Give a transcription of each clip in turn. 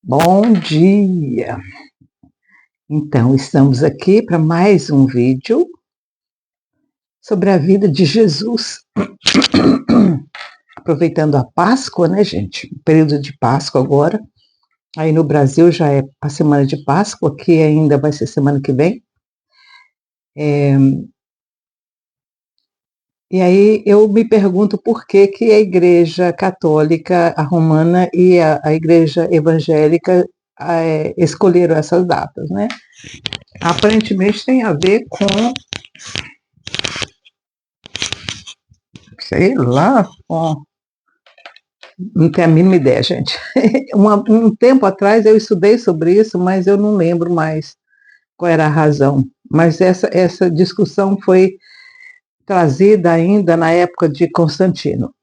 Bom dia! Então, estamos aqui para mais um vídeo sobre a vida de Jesus. Aproveitando a Páscoa, né, gente? O período de Páscoa agora. Aí no Brasil já é a semana de Páscoa, aqui ainda vai ser semana que vem. E aí eu me pergunto por que que a Igreja Católica, a Romana e a Igreja Evangélica escolheram essas datas, né? Aparentemente tem a ver com, sei lá, não tenho a mínima ideia, gente. Um tempo atrás eu estudei sobre isso, mas eu não lembro mais qual era a razão. Mas essa discussão foi trazida ainda na época de Constantino.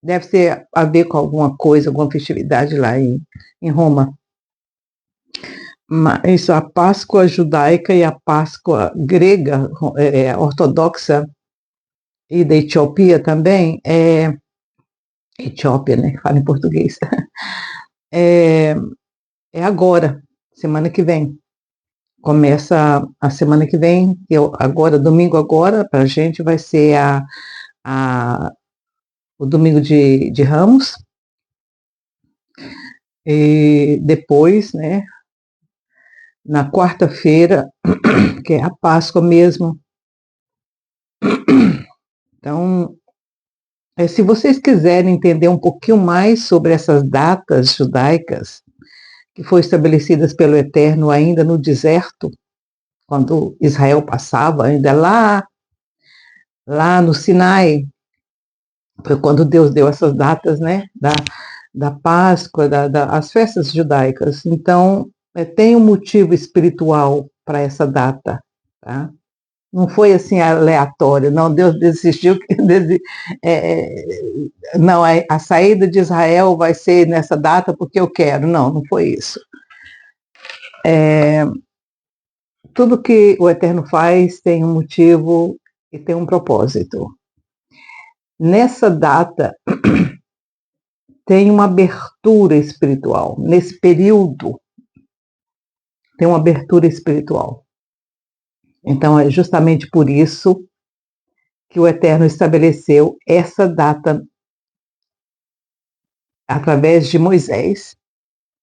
Deve ter a ver com alguma coisa, alguma festividade lá em Roma. Isso, a Páscoa judaica e a Páscoa grega, ortodoxa, e da Etiópia também, Etiópia, né? Fala em português. É agora, semana que vem. Começa a semana que vem, agora, domingo agora, para a gente vai ser o domingo de Ramos. E depois, né, na quarta-feira, que é a Páscoa mesmo. Então, se vocês quiserem entender um pouquinho mais sobre essas datas judaicas, que foram estabelecidas pelo Eterno ainda no deserto, quando Israel passava, ainda lá no Sinai, foi quando Deus deu essas datas, né, da Páscoa, as festas judaicas. Então, tem um motivo espiritual para essa data, tá? Não foi assim aleatório, não, Deus decidiu que não, a saída de Israel vai ser nessa data porque eu quero. Não foi isso. Tudo que o Eterno faz tem um motivo e tem um propósito. Nessa data, tem uma abertura espiritual. Nesse período, tem uma abertura espiritual. Então, é justamente por isso que o Eterno estabeleceu essa data através de Moisés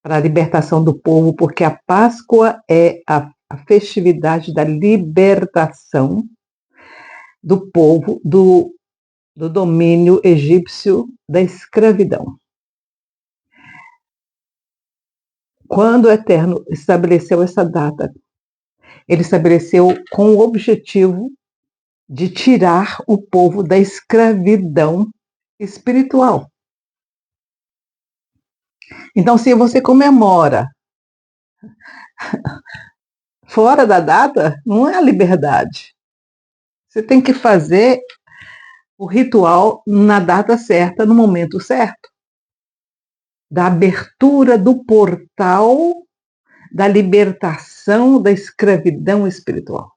para a libertação do povo, porque a Páscoa é a festividade da libertação do povo do domínio egípcio da escravidão. Quando o Eterno estabeleceu essa data, ele estabeleceu com o objetivo de tirar o povo da escravidão espiritual. Então, se você comemora fora da data, não é a liberdade. Você tem que fazer o ritual na data certa, no momento certo. Da abertura do portal da libertação da escravidão espiritual.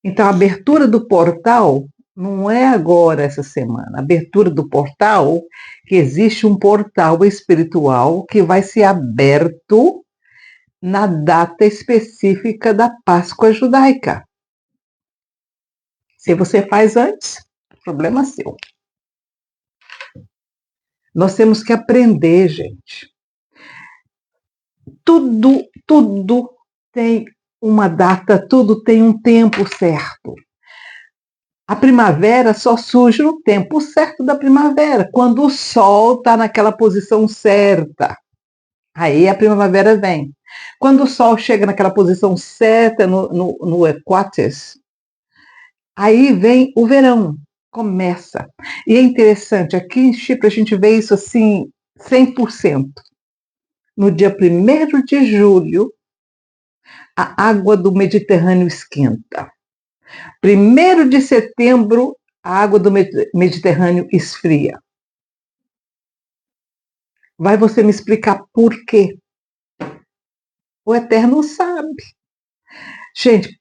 Então, a abertura do portal não é agora, essa semana. A abertura do portal, que existe um portal espiritual que vai ser aberto na data específica da Páscoa judaica. Se você faz antes, problema seu. Nós temos que aprender, gente. Tudo tem uma data, tudo tem um tempo certo. A primavera só surge no tempo certo da primavera, quando o sol está naquela posição certa. Aí a primavera vem. Quando o sol chega naquela posição certa no equáteres, aí vem o verão, começa. E é interessante, aqui em Chipre a gente vê isso assim, 100%. No dia 1º de julho, a água do Mediterrâneo esquenta. 1º de setembro, a água do Mediterrâneo esfria. Vai você me explicar por quê? O Eterno sabe. Gente,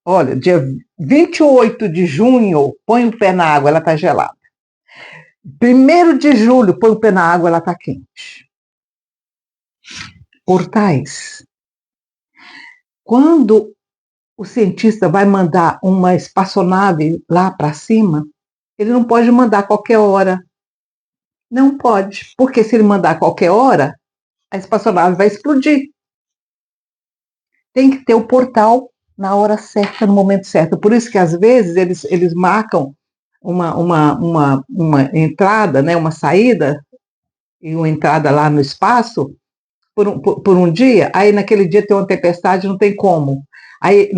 olha, dia 28 de junho, põe o pé na água, ela está gelada. 1º de julho, põe o pé na água, ela está quente. portais. Quando o cientista vai mandar uma espaçonave lá para cima, ele não pode mandar a qualquer hora. Não pode, porque se ele mandar a qualquer hora, a espaçonave vai explodir. Tem que ter o portal na hora certa, no momento certo. Por isso que às vezes eles marcam uma entrada, né, uma saída e uma entrada lá no espaço por um dia, aí naquele dia tem uma tempestade, não tem como. Aí,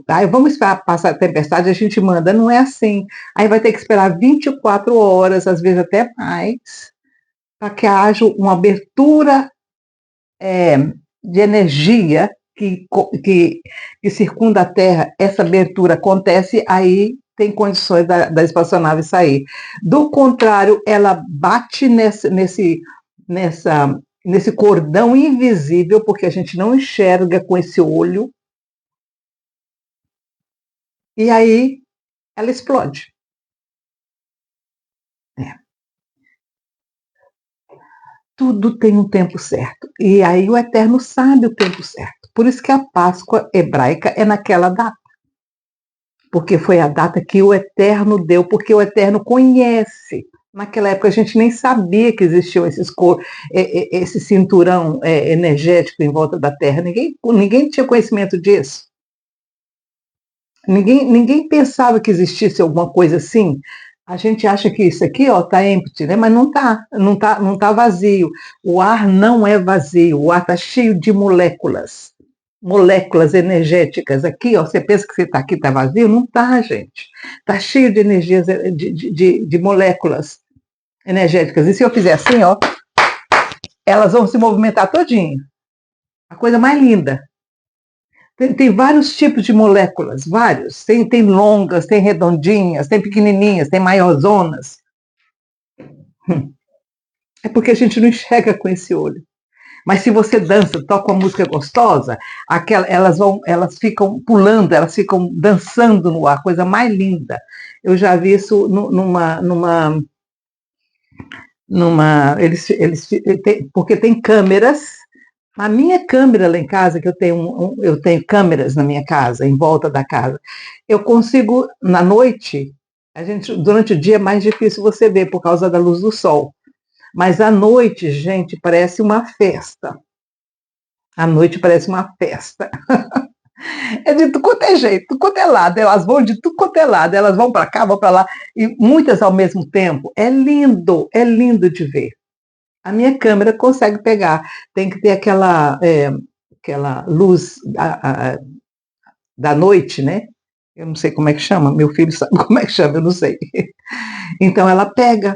aí vamos esperar passar a tempestade, a gente manda. Não é assim. Aí vai ter que esperar 24 horas, às vezes até mais, para que haja uma abertura de energia que circunda a Terra. Essa abertura acontece, aí tem condições da espaçonave sair. Do contrário, ela bate nesse cordão invisível, porque a gente não enxerga com esse olho, e aí ela explode. Tudo tem um tempo certo. E aí o Eterno sabe o tempo certo. Por isso que a Páscoa hebraica é naquela data. Porque foi a data que o Eterno deu, porque o Eterno conhece. Naquela época a gente nem sabia que existiam esse cinturão energético em volta da Terra. Ninguém tinha conhecimento disso. Ninguém pensava que existisse alguma coisa assim. A gente acha que isso aqui está empty, né? Mas não tá vazio. O ar não é vazio, o ar está cheio de moléculas energéticas. Aqui, você pensa que você está aqui, está vazio? Não está, gente. Está cheio de energias, de moléculas energéticas. E se eu fizer assim, elas vão se movimentar todinho. A coisa mais linda. Tem vários tipos de moléculas, vários. Tem longas, tem redondinhas, tem pequenininhas, tem maiorzonas. É porque a gente não enxerga com esse olho. Mas se você dança, toca uma música gostosa, elas ficam pulando, elas ficam dançando no ar, coisa mais linda. Eu já vi isso porque tem câmeras. A minha câmera lá em casa, que eu tenho câmeras na minha casa, em volta da casa, eu consigo, na noite, durante o dia é mais difícil você ver por causa da luz do sol. Mas à noite, gente, parece uma festa. À noite parece uma festa. É de tudo quanto é jeito, tudo quanto é lado. Elas vão de tudo quanto é lado. Elas vão para cá, vão para lá, e muitas ao mesmo tempo. É lindo de ver. A minha câmera consegue pegar. Tem que ter aquela luz da noite, né? Eu não sei como é que chama, meu filho sabe como é que chama, eu não sei. Então ela pega.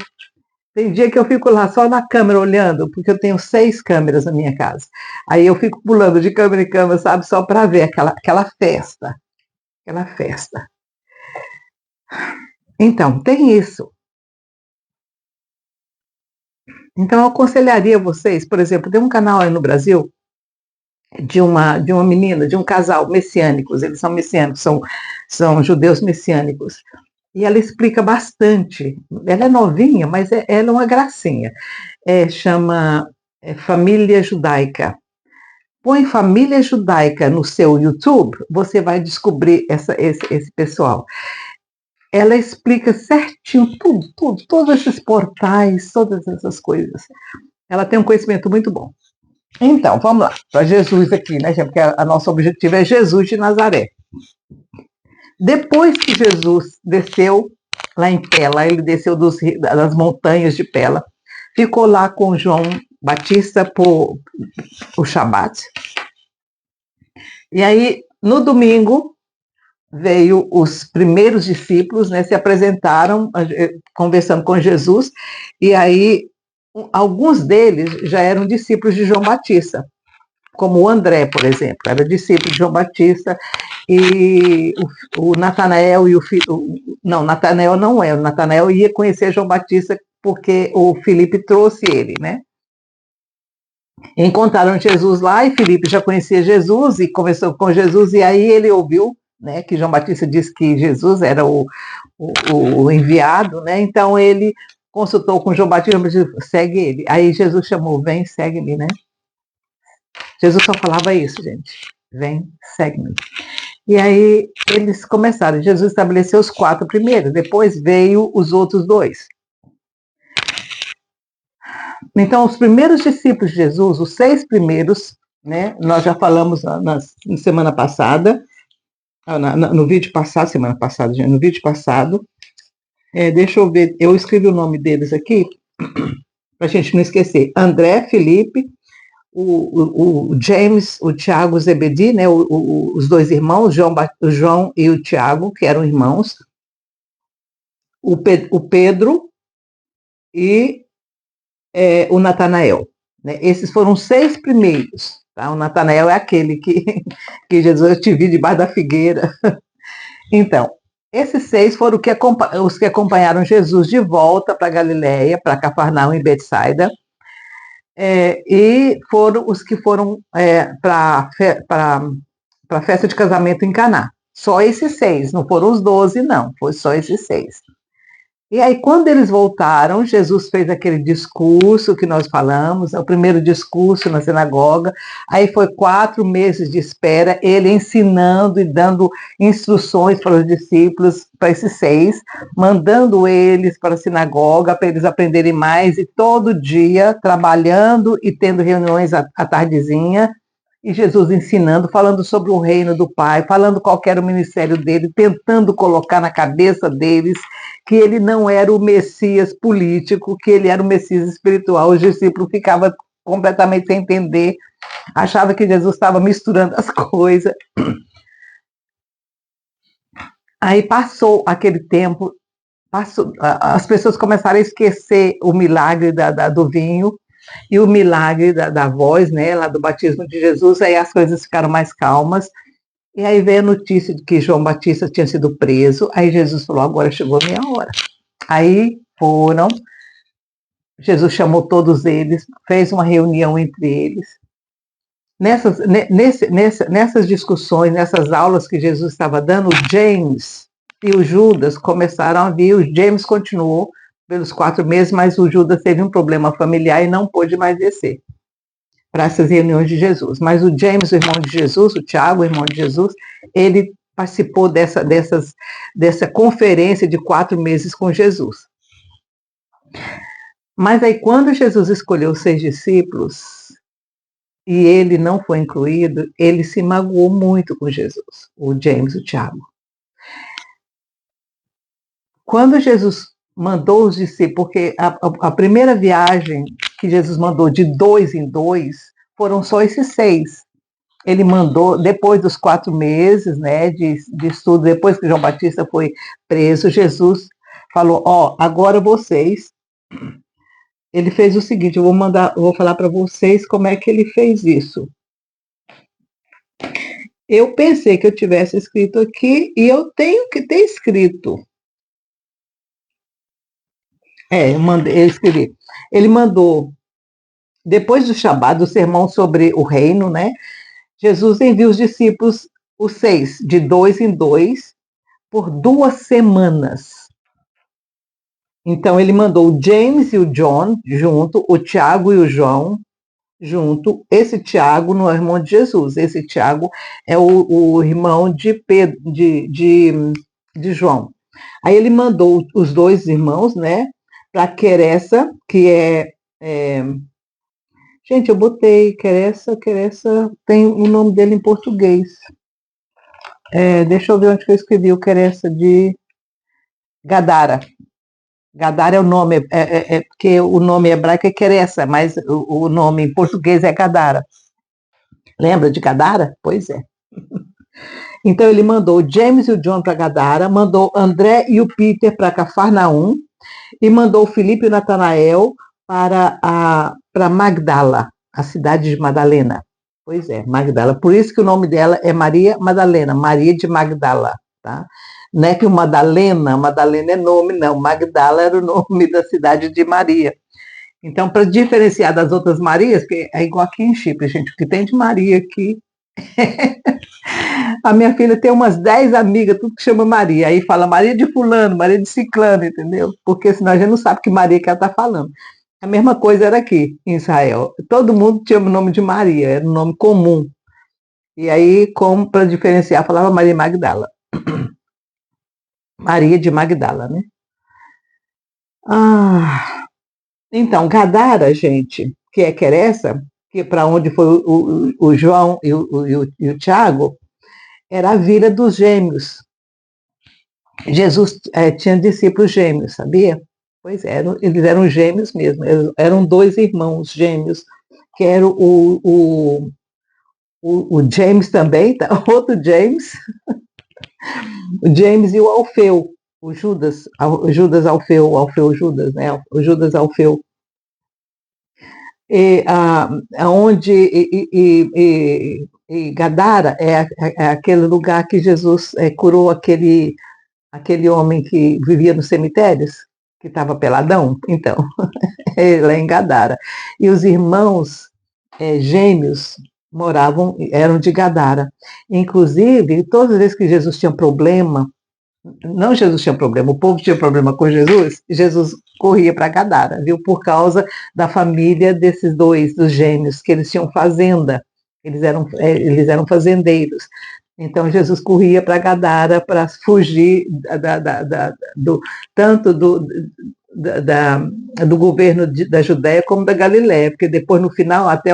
Tem dia que eu fico lá só na câmera olhando, porque eu tenho 6 câmeras na minha casa. Aí eu fico pulando de câmera em câmera, sabe, só para ver aquela festa. Aquela festa. Então, tem isso. Então, eu aconselharia vocês, por exemplo, tem um canal aí no Brasil de uma menina, de um casal messiânicos, eles são messiânicos, são judeus messiânicos. E ela explica bastante. Ela é novinha, mas ela é uma gracinha. Chama Família Judaica. Põe Família Judaica no seu YouTube, você vai descobrir esse pessoal. Ela explica certinho tudo, todos esses portais, todas essas coisas. Ela tem um conhecimento muito bom. Então, vamos lá, para Jesus aqui, né? Porque a nosso objetivo é Jesus de Nazaré. Depois que Jesus desceu lá em Pela, ele desceu das montanhas de Pela, ficou lá com João Batista por o Shabat. E aí, no domingo, veio os primeiros discípulos, né, se apresentaram, conversando com Jesus, e aí alguns deles já eram discípulos de João Batista, como o André, por exemplo, era discípulo de João Batista, e o Natanael e não, Natanael não era, o Natanael ia conhecer João Batista porque o Filipe trouxe ele, né? Encontraram Jesus lá e Filipe já conhecia Jesus e conversou com Jesus, e aí ele ouviu, né, que João Batista disse que Jesus era o enviado, né? Então ele consultou com João Batista, segue ele. Aí Jesus chamou, vem, segue-me, né? Jesus só falava isso, gente. Vem, segue-me. E aí eles começaram. Jesus estabeleceu os 4 primeiros, depois veio os outros 2. Então, os primeiros discípulos de Jesus, os 6 primeiros, né? Nós já falamos na semana passada, no vídeo passado, semana passada, gente, no vídeo passado. Deixa eu ver, eu escrevi o nome deles aqui, para a gente não esquecer. André, Felipe, o James, o Tiago, o Zebedi, né, os 2 irmãos, o João e o Tiago, que eram irmãos, o Pedro e o Natanael. Né? Esses foram os 6 primeiros. Tá? O Natanael é aquele que Jesus, eu te vi debaixo da figueira. Então, esses 6 foram os que acompanharam Jesus de volta para Galiléia, para Cafarnaum e Betsaida, e foram os que foram para a festa de casamento em Caná. Só esses 6, não foram os 12, não, foi só esses 6. E aí, quando eles voltaram, Jesus fez aquele discurso que nós falamos, o primeiro discurso na sinagoga, aí foi 4 meses de espera, ele ensinando e dando instruções para os discípulos, para esses 6, mandando eles para a sinagoga, para eles aprenderem mais, e todo dia trabalhando e tendo reuniões à tardezinha, e Jesus ensinando, falando sobre o reino do Pai, falando qual era o ministério dele, tentando colocar na cabeça deles que ele não era o Messias político, que ele era o Messias espiritual. Os discípulos ficavam completamente sem entender, achavam que Jesus estava misturando as coisas. Aí passou aquele tempo, as pessoas começaram a esquecer o milagre do vinho, e o milagre da voz, né, lá do batismo de Jesus, aí as coisas ficaram mais calmas, e aí veio a notícia de que João Batista tinha sido preso, aí Jesus falou, agora chegou a minha hora. Aí foram, Jesus chamou todos eles, fez uma reunião entre eles. Nessas discussões, nessas aulas que Jesus estava dando, o James e o Judas começaram a vir, o James continuou pelos 4 meses, mas o Judas teve um problema familiar e não pôde mais descer para essas reuniões de Jesus. Mas o James, o irmão de Jesus, o Tiago, o irmão de Jesus, ele participou dessa conferência de 4 meses com Jesus. Mas aí, quando Jesus escolheu os 6 discípulos, e ele não foi incluído, ele se magoou muito com Jesus, o James, o Tiago. Quando Jesus mandou os discípulos, porque a primeira viagem que Jesus mandou de 2 em 2, foram só esses 6. Ele mandou, depois dos 4 meses, né, de estudo, depois que João Batista foi preso, Jesus falou, agora vocês, ele fez o seguinte, eu vou falar para vocês como é que ele fez isso. Eu pensei que eu tivesse escrito aqui, e eu tenho que ter escrito. Eu escrevi. Ele mandou, depois do Shabat, do sermão sobre o reino, né? Jesus envia os discípulos, os 6, de 2 em 2, por 2 semanas. Então, ele mandou o James e o John junto, o Tiago e o João junto. Esse Tiago não é o irmão de Jesus, esse Tiago é o irmão de Pedro, de João. Aí ele mandou os 2 irmãos, né, para Queressa, que gente, eu botei Queressa tem o nome dele em português. Deixa eu ver onde que eu escrevi o Queressa de Gadara. Gadara é o nome, porque o nome hebraico é Queressa, mas o nome em português é Gadara. Lembra de Gadara? Pois é. Então ele mandou o James e o John para Gadara, mandou André e o Peter para Cafarnaum, e mandou o Filipe e o Natanael para Magdala, a cidade de Madalena. Pois é, Magdala. Por isso que o nome dela é Maria Madalena, Maria de Magdala, tá? Não é que o Madalena é nome, não. Magdala era o nome da cidade de Maria. Então, para diferenciar das outras Marias, que é igual aqui em Chipre, gente, o que tem de Maria aqui. A minha filha tem umas 10 amigas, tudo que chama Maria. Aí fala Maria de fulano, Maria de ciclano, entendeu? Porque senão a gente não sabe que Maria que ela está falando. A mesma coisa era aqui em Israel. Todo mundo tinha o nome de Maria, era um nome comum. E aí, como para diferenciar, falava Maria Magdala. Maria de Magdala, né? Ah, então, Gadara, gente, que é Queressa, que para onde foi o João e o Tiago, era a vila dos gêmeos. Jesus tinha discípulos gêmeos, sabia? Pois é, eles eram gêmeos mesmo, eram dois irmãos gêmeos, que eram o James também, tá? Outro James, o James e o Alfeu, o Judas Alfeu, o Alfeu Judas, né? O Judas Alfeu. Onde Gadara é aquele lugar que Jesus curou aquele homem que vivia nos cemitérios, que estava peladão, então, lá em Gadara. E os irmãos gêmeos eram de Gadara. Inclusive, todas as vezes que Jesus tinha problema, não Jesus tinha problema, o povo tinha problema com Jesus, Jesus corria para Gadara, viu? Por causa da família desses dois, dos gêmeos, que eles tinham fazenda, eles eram fazendeiros. Então Jesus corria para Gadara para fugir tanto do governo da Judéia como da Galiléia, porque depois no final até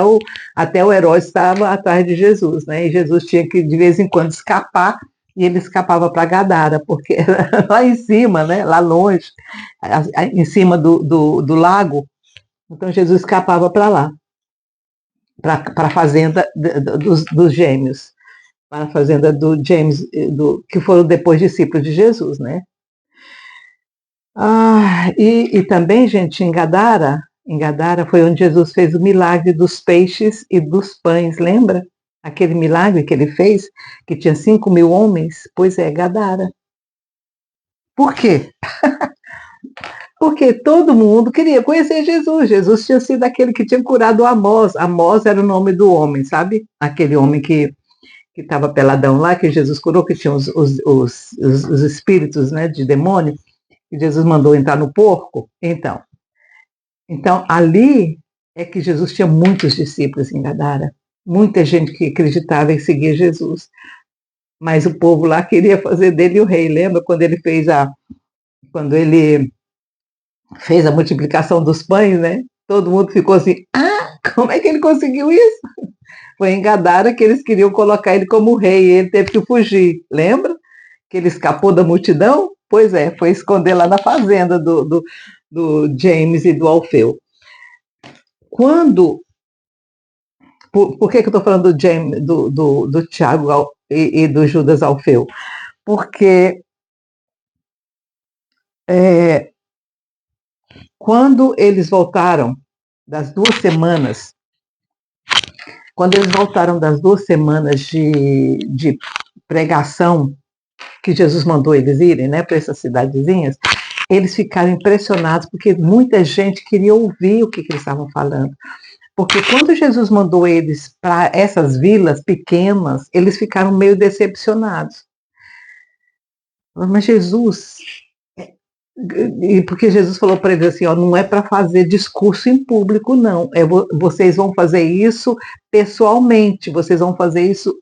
o Herodes estava atrás de Jesus, né? E Jesus tinha que de vez em quando escapar, e ele escapava para Gadara, porque era lá em cima, né? Lá longe, em cima do lago. Então Jesus escapava para lá, para a fazenda dos gêmeos, para a fazenda do James, que foram depois discípulos de Jesus, né? E também, gente, em Gadara foi onde Jesus fez o milagre dos peixes e dos pães, lembra? Aquele milagre que ele fez, que tinha 5.000 homens? Pois é, Gadara. Por quê? Porque todo mundo queria conhecer Jesus. Jesus tinha sido aquele que tinha curado Amós. Amós era o nome do homem, sabe? Aquele homem que estava peladão lá, que Jesus curou, que tinha os espíritos, né, de demônio, que Jesus mandou entrar no porco. Então, ali é que Jesus tinha muitos discípulos em Gadara. Muita gente que acreditava em seguir Jesus. Mas o povo lá queria fazer dele o rei. Lembra quando ele fez a multiplicação dos pães, né? Todo mundo ficou assim, como é que ele conseguiu isso? Foi em Gadara que eles queriam colocar ele como rei, e ele teve que fugir, lembra? Que ele escapou da multidão? Pois é, foi esconder lá na fazenda do James e do Alfeu. Por que eu estou falando do James, do Tiago e do Judas Alfeu? Porque quando eles voltaram das 2 semanas, de pregação que Jesus mandou eles irem, né, para essas cidadezinhas, eles ficaram impressionados, porque muita gente queria ouvir o que eles estavam falando. Porque quando Jesus mandou eles para essas vilas pequenas, eles ficaram meio decepcionados. Mas Jesus, porque Jesus falou para eles assim, não é para fazer discurso em público, não. Vocês vão fazer isso pessoalmente, vocês vão fazer isso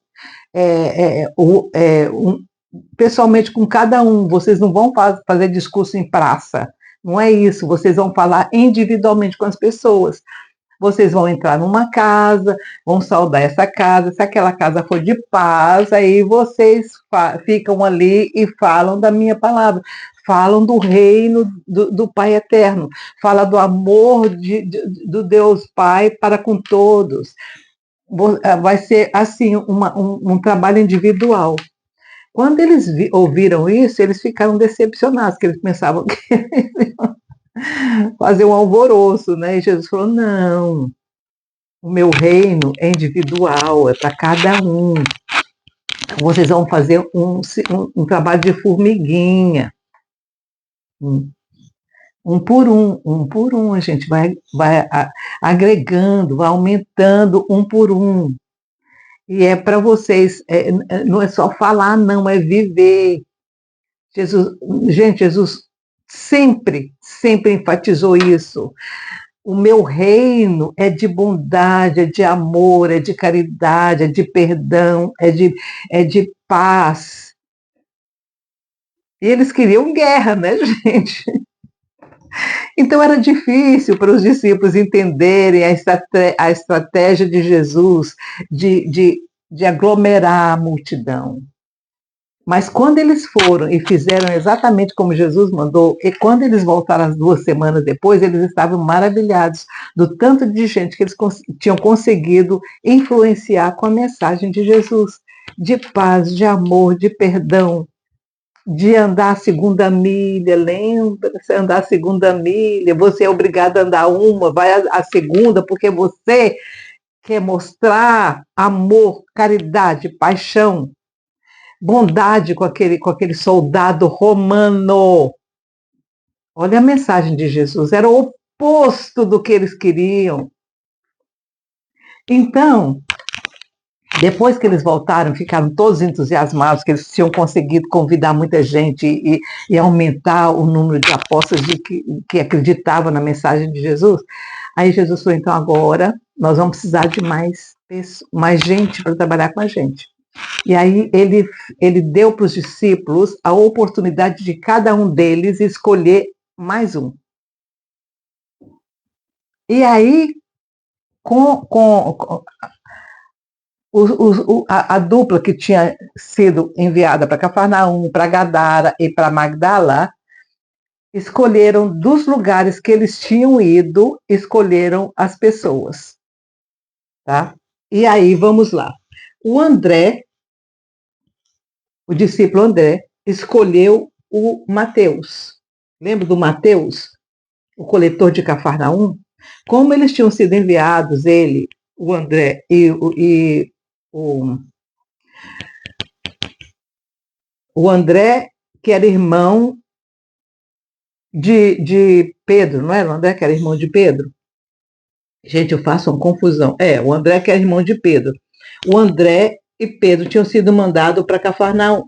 pessoalmente com cada um, vocês não vão fazer discurso em praça, não é isso, vocês vão falar individualmente com as pessoas. Vocês vão entrar numa casa, vão saudar essa casa, se aquela casa for de paz, aí vocês ficam ali e falam da minha palavra, falam do reino do Pai Eterno, fala do amor do Deus Pai para com todos. Vai ser assim um trabalho individual. Quando eles ouviram isso, eles ficaram decepcionados, porque eles pensavam que fazer um alvoroço, né? E Jesus falou, não, o meu reino é individual, é para cada um. Vocês vão fazer um trabalho de formiguinha. Um por um, a gente vai agregando, vai aumentando um por um. E é para vocês, não é só falar, não, é viver. Jesus sempre enfatizou isso. o meu reino é de bondade, é de amor, é de caridade, é de perdão, é de paz. E eles queriam guerra, né, gente? Então era difícil para os discípulos entenderem a estratégia de Jesus de aglomerar a multidão. Mas quando eles foram e fizeram exatamente como Jesus mandou, e quando eles voltaram as 2 semanas depois, eles estavam maravilhados do tanto de gente que eles tinham conseguido influenciar com a mensagem de Jesus, de paz, de amor, de perdão, de andar a segunda milha. Lembra? Você andar a segunda milha, você é obrigado a andar uma, vai a segunda, porque você quer mostrar amor, caridade, paixão, bondade com aquele soldado romano. Olha a mensagem de Jesus, era o oposto do que eles queriam. Então, depois que eles voltaram, ficaram todos entusiasmados, que eles tinham conseguido convidar muita gente e aumentar o número de apóstolos que acreditavam na mensagem de Jesus. Aí Jesus falou, então agora nós vamos precisar de mais gente para trabalhar com a gente. E aí ele deu para os discípulos a oportunidade de cada um deles escolher mais um. E aí, a dupla que tinha sido enviada para Cafarnaum, para Gadara e para Magdala, escolheram dos lugares que eles tinham ido, escolheram as pessoas. Tá? E aí, vamos lá. O André, o discípulo André, escolheu o Mateus. Lembra do Mateus, o coletor de Cafarnaum? Como eles tinham sido enviados, ele, o André e o André, que era irmão de Pedro, não era o André que era irmão de Pedro? Gente, eu faço uma confusão. O André que era irmão de Pedro. O André e Pedro tinham sido mandados para Cafarnaum.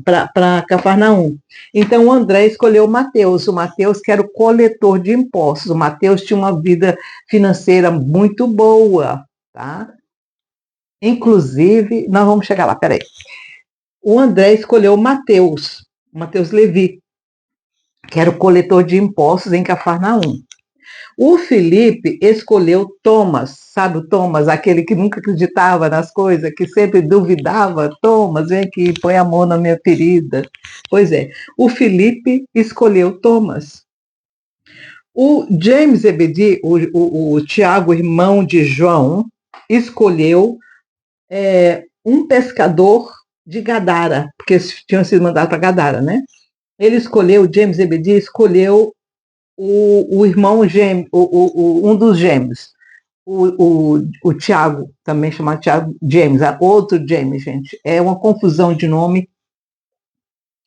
Então o André escolheu o Mateus que era o coletor de impostos. O Mateus tinha uma vida financeira muito boa, tá? Inclusive, nós vamos chegar lá, peraí. O André escolheu o Mateus Levi, que era o coletor de impostos em Cafarnaum. O Felipe escolheu Thomas, sabe o Thomas, aquele que nunca acreditava nas coisas, que sempre duvidava. Thomas, vem aqui, põe a mão na minha ferida. Pois é, o Felipe escolheu Thomas. O James Zebedee, o Tiago, irmão de João, escolheu um pescador de Gadara, porque eles tinham sido mandados para Gadara, né? Ele escolheu, James Zebedee escolheu o irmão gêmeo, um dos gêmeos, o Tiago, também chamado Tiago James, outro James, gente. É uma confusão de nome,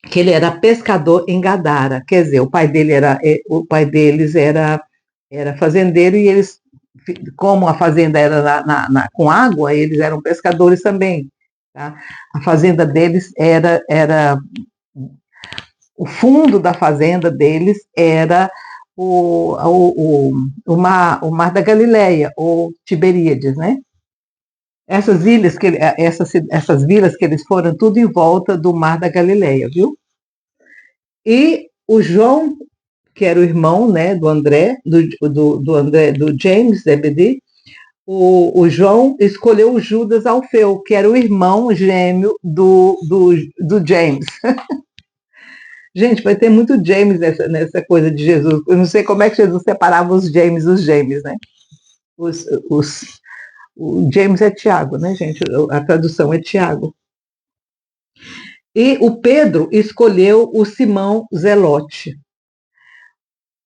que ele era pescador em Gadara, quer dizer, o pai deles era fazendeiro, e eles, como a fazenda era com água, eles eram pescadores também. Tá? A fazenda deles era o fundo da fazenda deles era o mar da Galileia, ou Tiberíades, né? Essas vilas que eles foram, tudo em volta do mar da Galileia, viu? E o João, que era o irmão, né, do André, do James Zebedee, o João escolheu o Judas Alfeu, que era o irmão gêmeo do James. Gente, vai ter muito James nessa coisa de Jesus. Eu não sei como é que Jesus separava os James dos gêmeos, né? O James é Tiago, né, gente? A tradução é Tiago. E o Pedro escolheu o Simão Zelote.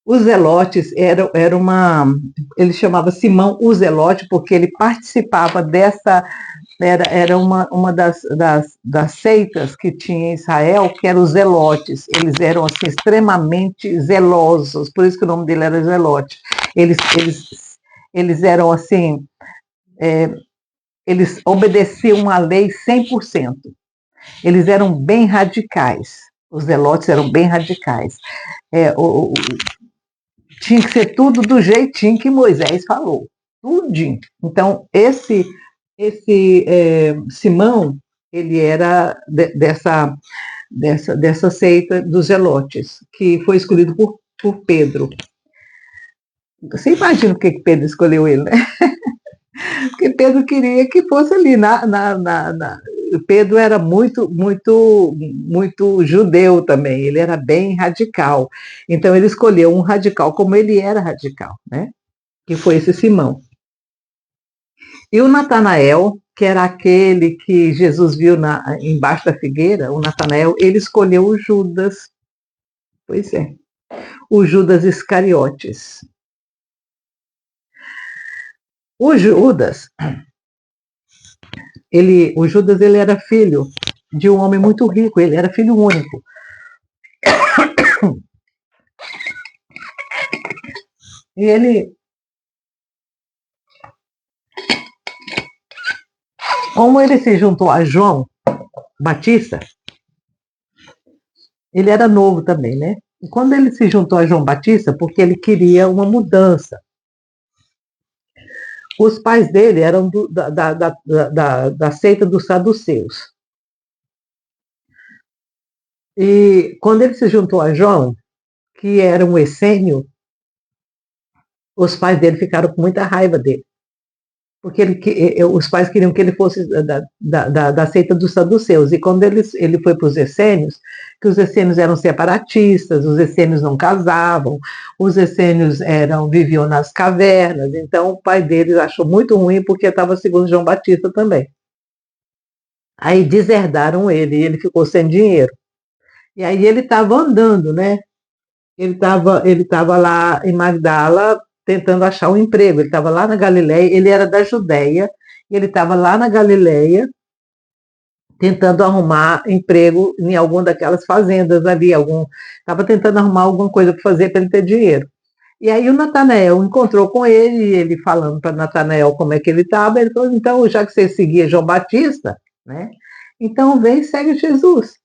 Os Zelotes era ele chamava Simão o Zelote porque ele participava dessa, era uma das seitas que tinha em Israel, que eram os Zelotes. Eles eram assim, extremamente zelosos, por isso que o nome dele era Zelote. Eles eram assim, eles obedeciam a lei 100%. Eles eram bem radicais. Os Zelotes eram bem radicais. tinha que ser tudo do jeitinho que Moisés falou. Tudinho. Então, esse Simão, ele era dessa seita dos Zelotes, que foi escolhido por Pedro. Você imagina por que Pedro escolheu ele, né? Porque Pedro queria que fosse ali Pedro era muito judeu também, ele era bem radical. Então ele escolheu um radical como ele era radical, né? Que foi esse Simão. E o Natanael, que era aquele que Jesus viu embaixo da figueira, o Natanael, ele escolheu o Judas. Pois é, o Judas Iscariotes. O Judas, ele era filho de um homem muito rico, ele era filho único. E ele, como ele se juntou a João Batista, ele era novo também, né? E quando ele se juntou a João Batista, porque ele queria uma mudança. Os pais dele eram da seita dos saduceus. E quando ele se juntou a João, que era um essênio, os pais dele ficaram com muita raiva dele. Porque os pais queriam que ele fosse da seita dos saduceus. E quando ele foi para os essênios, que os essênios eram separatistas, os essênios não casavam, os essênios viviam nas cavernas. Então o pai deles achou muito ruim porque estava segundo João Batista também. Aí deserdaram ele e ele ficou sem dinheiro. E aí ele estava andando, né? Ele estava lá em Magdala tentando achar um emprego. Ele estava lá na Galileia, ele era da Judéia, e ele estava lá na Galileia tentando arrumar emprego em alguma daquelas fazendas ali, estava tentando arrumar alguma coisa para fazer para ele ter dinheiro. E aí o Natanael encontrou com ele, e ele falando para Natanael como é que ele estava, ele falou, então, já que você seguia João Batista, né? Então vem e segue Jesus.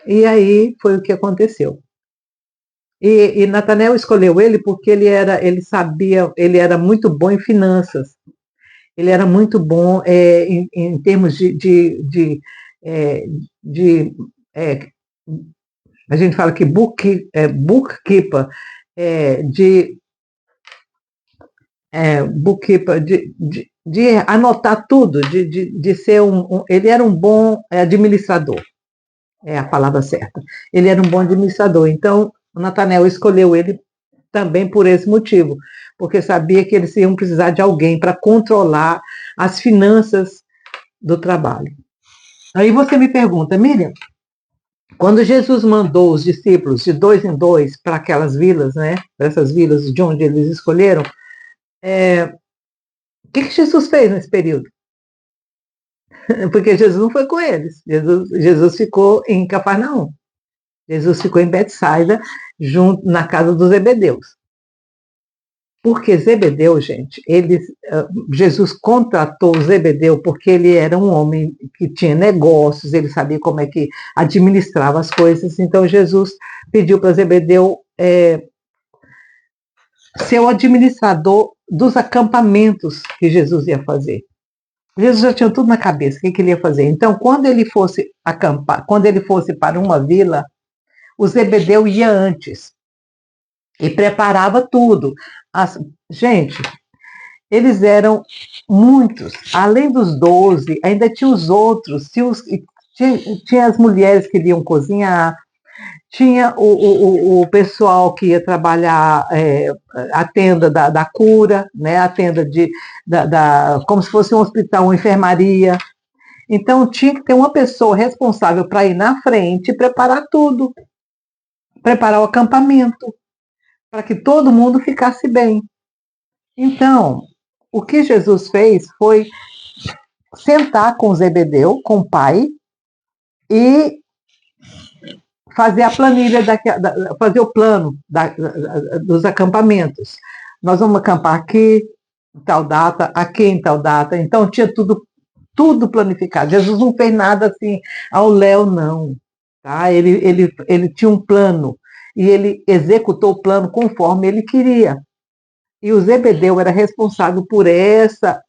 E aí foi o que aconteceu. E Natanael escolheu ele porque ele era muito bom em finanças. Ele era muito bom em termos a gente fala que bookkeeper, bookkeeper, de anotar tudo, de ser ele era um bom administrador, é a palavra certa. Ele era um bom administrador, então o Natanael escolheu ele também por esse motivo, porque sabia que eles iam precisar de alguém para controlar as finanças do trabalho. Aí você me pergunta, Miriam, quando Jesus mandou os discípulos de 2 em 2 para aquelas vilas, né, para essas vilas de onde eles escolheram, o que Jesus fez nesse período? Porque Jesus não foi com eles, Jesus ficou em Cafarnaum. Jesus ficou em Betsaida, na casa dos Zebedeus. Porque Zebedeu, gente, Jesus contratou Zebedeu porque ele era um homem que tinha negócios, ele sabia como é que administrava as coisas. Então Jesus pediu para Zebedeu ser o administrador dos acampamentos que Jesus ia fazer. Jesus já tinha tudo na cabeça, o que ele ia fazer. Então, quando ele fosse acampar, quando ele fosse para uma vila, o Zebedeu ia antes e preparava tudo. Gente, eles eram muitos, além dos 12, ainda tinha os outros, tinha as mulheres que iam cozinhar, tinha o pessoal que ia trabalhar a tenda da cura, né, a tenda como se fosse um hospital, uma enfermaria. Então tinha que ter uma pessoa responsável para ir na frente e preparar tudo, preparar o acampamento, para que todo mundo ficasse bem. Então, o que Jesus fez foi sentar com Zebedeu, com o pai, e fazer a planilha, fazer o plano dos acampamentos. Nós vamos acampar aqui em tal data, aqui em tal data. Então, tinha tudo planificado. Jesus não fez nada assim ao léu, não. Tá? Ele tinha um plano. e ele executou o plano conforme ele queria. E o Zebedeu era responsável por essa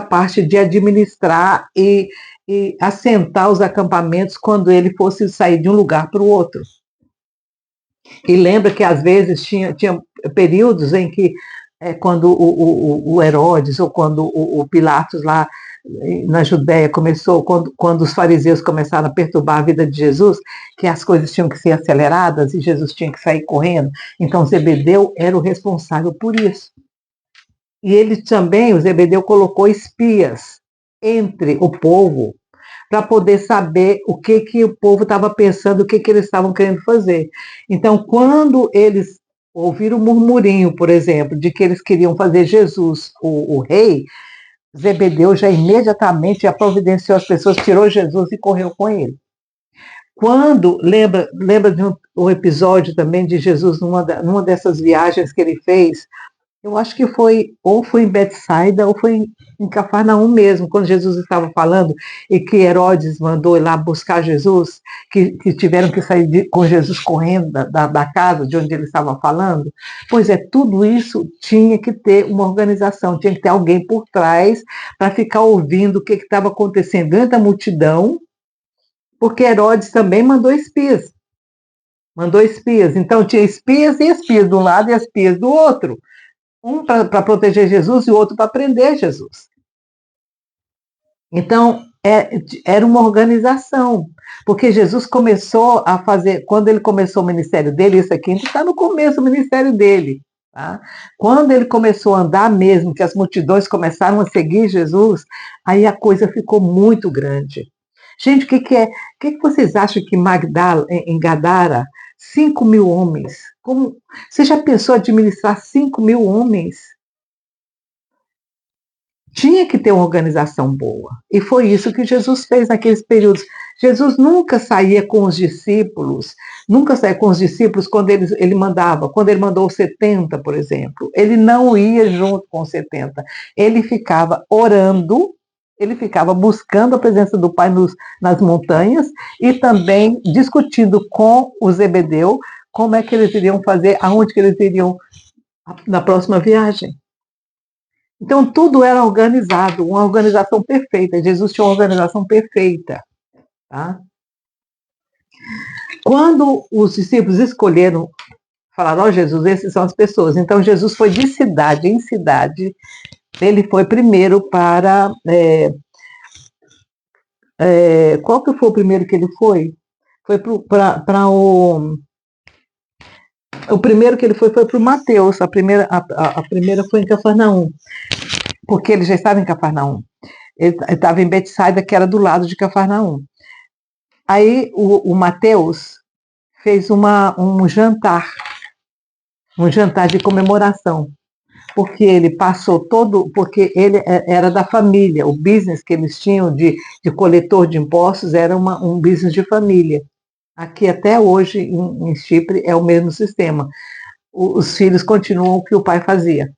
parte de administrar e assentar os acampamentos quando ele fosse sair de um lugar para o outro. E lembra que às vezes tinha períodos em que, quando o Herodes ou quando o Pilatos lá na Judéia começou, quando os fariseus começaram a perturbar a vida de Jesus, que as coisas tinham que ser aceleradas e Jesus tinha que sair correndo. Então Zebedeu era o responsável por isso. E ele também, o Zebedeu, colocou espias entre o povo para poder saber o que o povo estava pensando, o que eles estavam querendo fazer. Então, quando eles ouviram o murmurinho, por exemplo, de que eles queriam fazer Jesus o rei, Zebedeu já imediatamente já providenciou as pessoas, tirou Jesus e correu com ele. Lembra de um episódio também de Jesus numa dessas viagens que ele fez? Eu acho que foi em Betsaida ou foi em Cafarnaum mesmo, quando Jesus estava falando e que Herodes mandou ir lá buscar Jesus, que tiveram que sair com Jesus correndo da casa de onde ele estava falando. Pois é, tudo isso tinha que ter uma organização, tinha que ter alguém por trás para ficar ouvindo o que estava acontecendo dentro da multidão, porque Herodes também mandou espias. Então tinha espias e espias de um lado e espias do outro. Um para proteger Jesus e o outro para prender Jesus. Então, era uma organização, porque Jesus começou a fazer, quando ele começou o ministério dele, isso aqui está no começo do ministério dele, tá? Quando ele começou a andar mesmo, que as multidões começaram a seguir Jesus, aí a coisa ficou muito grande. Gente, o que vocês acham que Magdala, em Gadara, 5.000 homens, você já pensou administrar 5.000 homens? Tinha que ter uma organização boa. E foi isso que Jesus fez naqueles períodos. Jesus nunca saía com os discípulos, quando ele mandava, quando ele mandou os 70, por exemplo. Ele não ia junto com os 70. Ele ficava orando, ele ficava buscando a presença do Pai nas montanhas e também discutindo com o Zebedeu como é que eles iriam fazer, aonde que eles iriam na próxima viagem. Então, tudo era organizado, uma organização perfeita. Jesus tinha uma organização perfeita. Tá? Quando os discípulos escolheram, falaram, Jesus, esses são as pessoas. Então, Jesus foi de cidade em cidade. Ele foi primeiro para... qual que foi o primeiro que ele foi? Foi para o... O primeiro que ele foi para o Mateus. A primeira foi em Cafarnaum, porque ele já estava em Cafarnaum. Ele estava em Betsaida, que era do lado de Cafarnaum. Aí o Mateus fez um jantar de comemoração, porque ele porque ele era da família, o business que eles tinham de coletor de impostos era um business de família. Aqui até hoje, em Chipre, é o mesmo sistema. Os filhos continuam o que o pai fazia.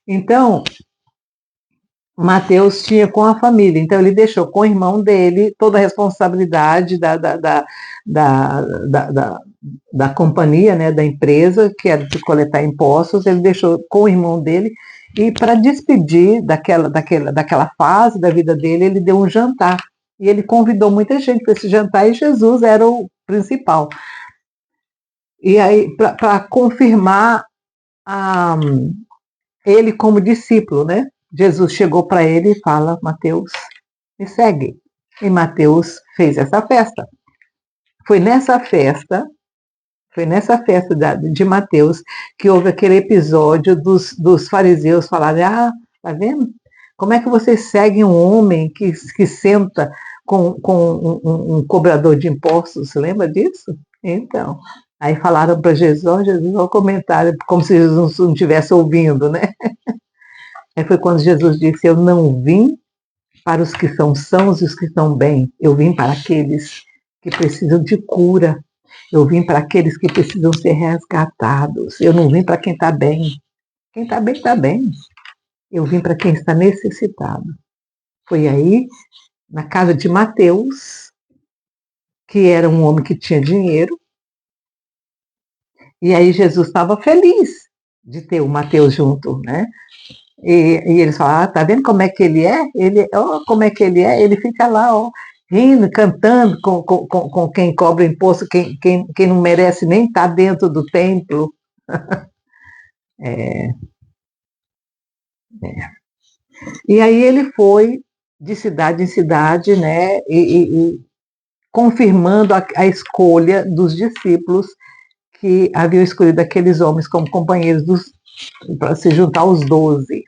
Então, Mateus tinha com a família, então ele deixou com o irmão dele toda a responsabilidade da companhia, né, da empresa, que era de coletar impostos, ele deixou com o irmão dele, e para despedir daquela fase da vida dele, ele deu um jantar, e ele convidou muita gente para esse jantar, e Jesus era o principal. E aí, para confirmar ele como discípulo, né? Jesus chegou para ele e fala, Mateus, me segue. E Mateus fez essa festa. Foi nessa festa de Mateus que houve aquele episódio dos fariseus falarem, tá vendo? Como é que vocês seguem um homem que senta com um cobrador de impostos? Você lembra disso? Então, aí falaram para Jesus, olha o comentário, como se Jesus não estivesse ouvindo, né? Aí foi quando Jesus disse, eu não vim para os que são sãos e os que estão bem, eu vim para aqueles que precisam de cura, eu vim para aqueles que precisam ser resgatados, eu não vim para quem está bem. Quem está bem, está bem. Eu vim para quem está necessitado. Foi aí, na casa de Mateus, que era um homem que tinha dinheiro, E aí Jesus estava feliz de ter o Mateus junto, né? E eles falam, tá vendo como é que ele é? Como é que ele é? Ele fica lá, ó, rindo, cantando com quem cobra imposto, quem não merece nem estar dentro do templo. É, é. E aí ele foi de cidade em cidade, né? E confirmando a escolha dos discípulos que haviam escolhido aqueles homens como companheiros para se juntar aos 12.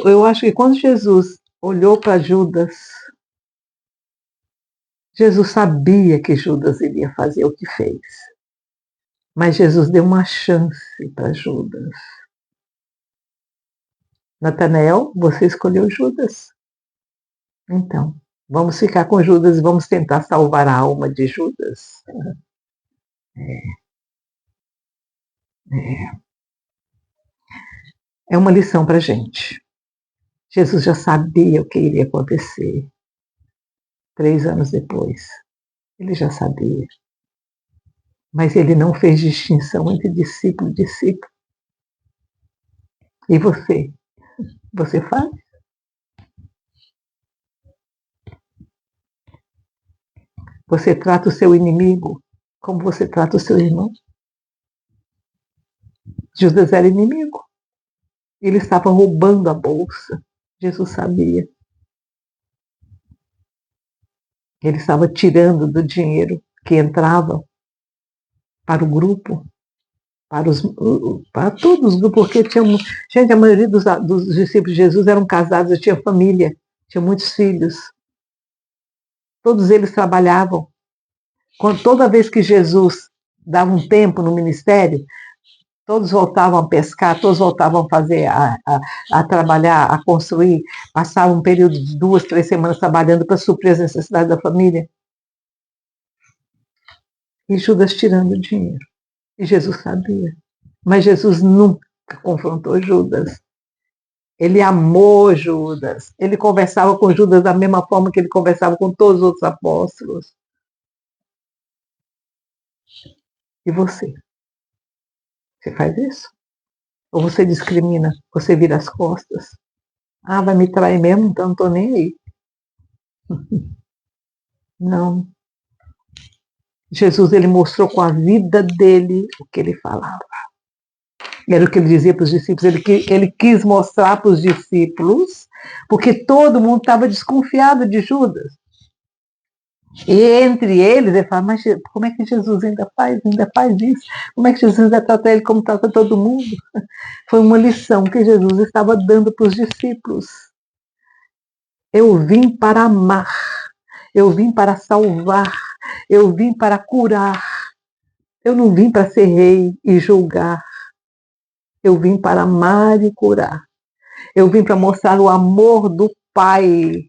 Eu acho que quando Jesus olhou para Judas, Jesus sabia que Judas iria fazer o que fez. Mas Jesus deu uma chance para Judas. Natanael, você escolheu Judas. Então, vamos ficar com Judas e vamos tentar salvar a alma de Judas. É uma lição para a gente. Jesus já sabia o que iria acontecer 3 anos depois. Ele já sabia. Mas ele não fez distinção entre discípulo e discípulo. E você? Você faz? Você trata o seu inimigo como você trata o seu irmão? Judas era inimigo. Ele estava roubando a bolsa. Jesus sabia. Ele estava tirando do dinheiro que entrava para o grupo, para todos os grupos, porque gente, a maioria dos discípulos de Jesus eram casados, tinha família, tinha muitos filhos. Todos eles trabalhavam. Toda vez que Jesus dava um tempo no ministério, todos voltavam a pescar, todos voltavam a fazer, a trabalhar, a construir, passavam um período de 2, 3 semanas trabalhando para suprir as necessidades da família. E Judas tirando dinheiro. E Jesus sabia. Mas Jesus nunca confrontou Judas. Ele amou Judas. Ele conversava com Judas da mesma forma que ele conversava com todos os outros apóstolos. E você? Você faz isso? Ou você discrimina? Você vira as costas? Ah, vai me trair mesmo? Então não estou nem aí. Não. Jesus, ele mostrou com a vida dele o que ele falava. Era o que ele dizia para os discípulos. Ele quis mostrar para os discípulos, porque todo mundo estava desconfiado de Judas. E entre eles, ele fala, mas como é que Jesus ainda faz isso? Como é que Jesus ainda trata ele como trata todo mundo? Foi uma lição que Jesus estava dando para os discípulos. Eu vim para amar, eu vim para salvar, eu vim para curar. Eu não vim para ser rei e julgar. Eu vim para amar e curar. Eu vim para mostrar o amor do Pai.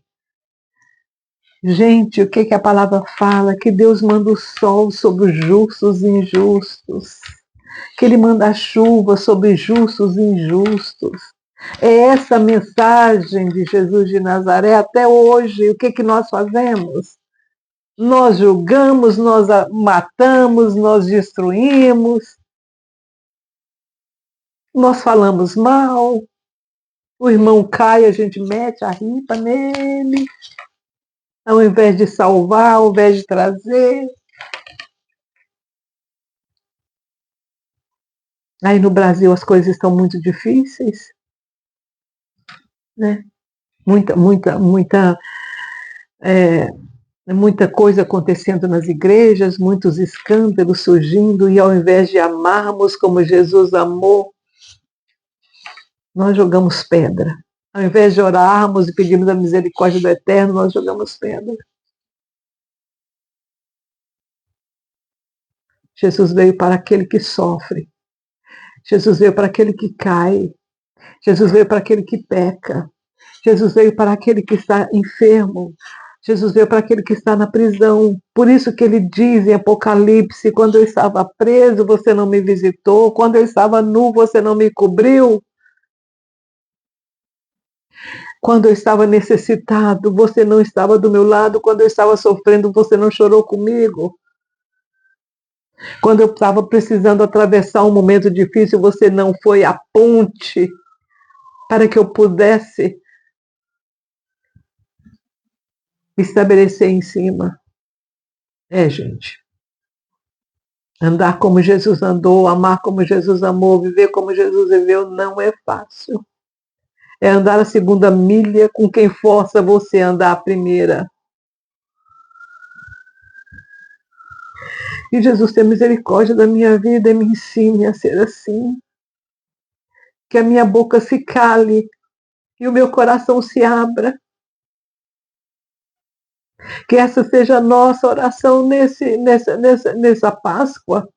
Gente, o que a palavra fala? Que Deus manda o sol sobre os justos e injustos. Que Ele manda a chuva sobre justos e injustos. É essa mensagem de Jesus de Nazaré até hoje. O que nós fazemos? Nós julgamos, nós matamos, nós destruímos, nós falamos mal, o irmão cai, a gente mete a ripa nele, ao invés de salvar, ao invés de trazer. Aí no Brasil as coisas estão muito difíceis, né? Muita coisa acontecendo nas igrejas, muitos escândalos surgindo, e ao invés de amarmos como Jesus amou, nós jogamos pedra. Ao invés de orarmos e pedirmos a misericórdia do Eterno, nós jogamos pedra. Jesus veio para aquele que sofre. Jesus veio para aquele que cai. Jesus veio para aquele que peca. Jesus veio para aquele que está enfermo. Jesus veio para aquele que está na prisão. Por isso que ele diz em Apocalipse, quando eu estava preso, você não me visitou. Quando eu estava nu, você não me cobriu. Quando eu estava necessitado, você não estava do meu lado. Quando eu estava sofrendo, você não chorou comigo. Quando eu estava precisando atravessar um momento difícil, você não foi a ponte para que eu pudesse me estabelecer em cima. Gente. Andar como Jesus andou, amar como Jesus amou, viver como Jesus viveu, não é fácil. É andar a segunda milha com quem força você a andar a primeira. E Jesus, tenha misericórdia da minha vida e me ensine a ser assim. Que a minha boca se cale e o meu coração se abra. Que essa seja a nossa oração nessa Páscoa.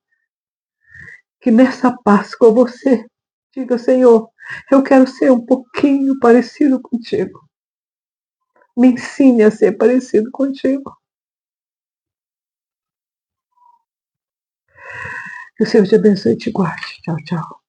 Que nessa Páscoa você diga, Senhor, eu quero ser um pouquinho parecido contigo. Me ensine a ser parecido contigo. Que o Senhor te abençoe e te guarde. Tchau, tchau.